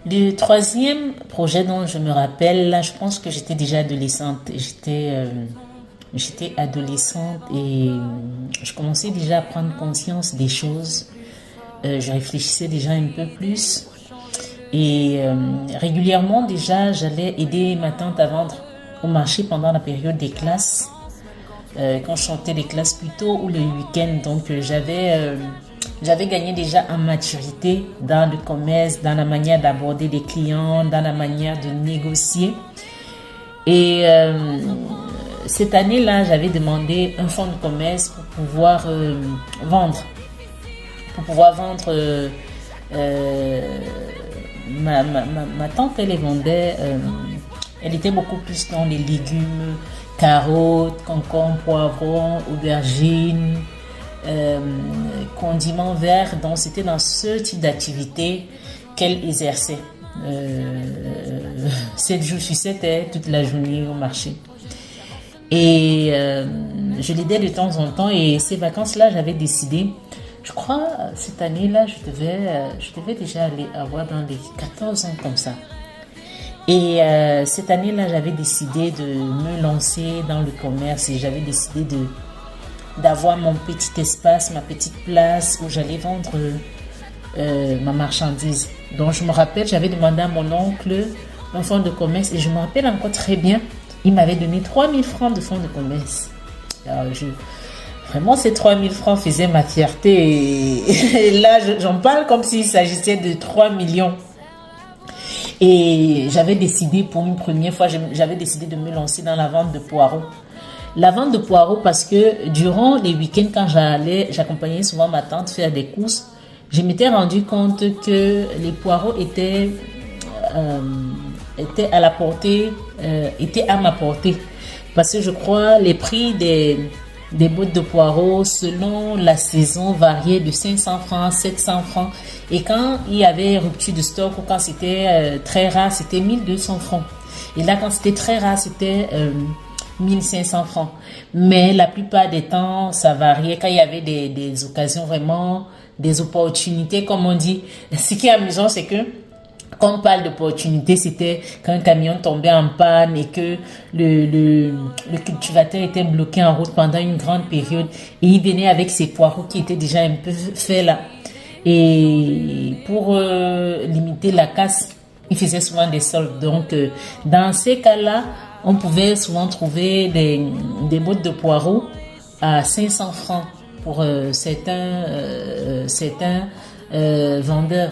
Le troisième projet dont je me rappelle, là, je pense que j'étais déjà adolescente. J'étais adolescente et je commençais déjà à prendre conscience des choses. Je réfléchissais déjà un peu plus. Et régulièrement, déjà, j'allais aider ma tante à vendre au marché pendant la période des classes. Quand je sortais des classes plus tôt ou le week-end. Donc, j'avais gagné déjà en maturité dans le commerce, dans la manière d'aborder les clients, dans la manière de négocier. Et cette année-là, j'avais demandé un fonds de commerce pour pouvoir vendre. Pour pouvoir vendre ma tante, elle les vendait, elle était beaucoup plus dans les légumes, carottes, concombres, poivrons, aubergines, condiments verts. Donc c'était dans ce type d'activité qu'elle exerçait. 7 jours sur 7, toute la journée au marché. Et je l'aidais de temps en temps. Et ces vacances-là, j'avais décidé, je crois, cette année-là, je devais déjà aller avoir dans les 14 ans comme ça. Et cette année-là, j'avais décidé de me lancer dans le commerce et j'avais décidé d'avoir mon petit espace, ma petite place où j'allais vendre ma marchandise. Donc, je me rappelle, j'avais demandé à mon oncle un fonds de commerce et je me rappelle encore très bien, il m'avait donné 3000 francs de fonds de commerce. Alors, vraiment, ces 3000 francs faisaient ma fierté. Et là, j'en parle comme s'il s'agissait de 3 millions. Et j'avais décidé pour une première fois, j'avais décidé de me lancer dans la vente de poireaux. La vente de poireaux parce que durant les week-ends, quand j'accompagnais souvent ma tante faire des courses, je m'étais rendu compte que les poireaux étaient à la portée, étaient à ma portée. Parce que je crois les prix des bottes de poireaux selon la saison variaient de 500 francs, 700 francs. Et quand il y avait rupture de stock ou quand c'était très rare, c'était 1200 francs. Et là, quand c'était très rare, c'était 1500 francs. Mais la plupart des temps, ça variait. Quand il y avait des occasions vraiment, des opportunités, comme on dit. Ce qui est amusant, c'est que quand on parle d'opportunité, c'était quand un camion tombait en panne et que le cultivateur était bloqué en route pendant une grande période et il venait avec ses poireaux qui étaient déjà un peu faits là. Et pour limiter la casse, il faisait souvent des soldes. Donc, dans ces cas-là, on pouvait souvent trouver des bottes de poireaux à 500 francs pour certains vendeurs.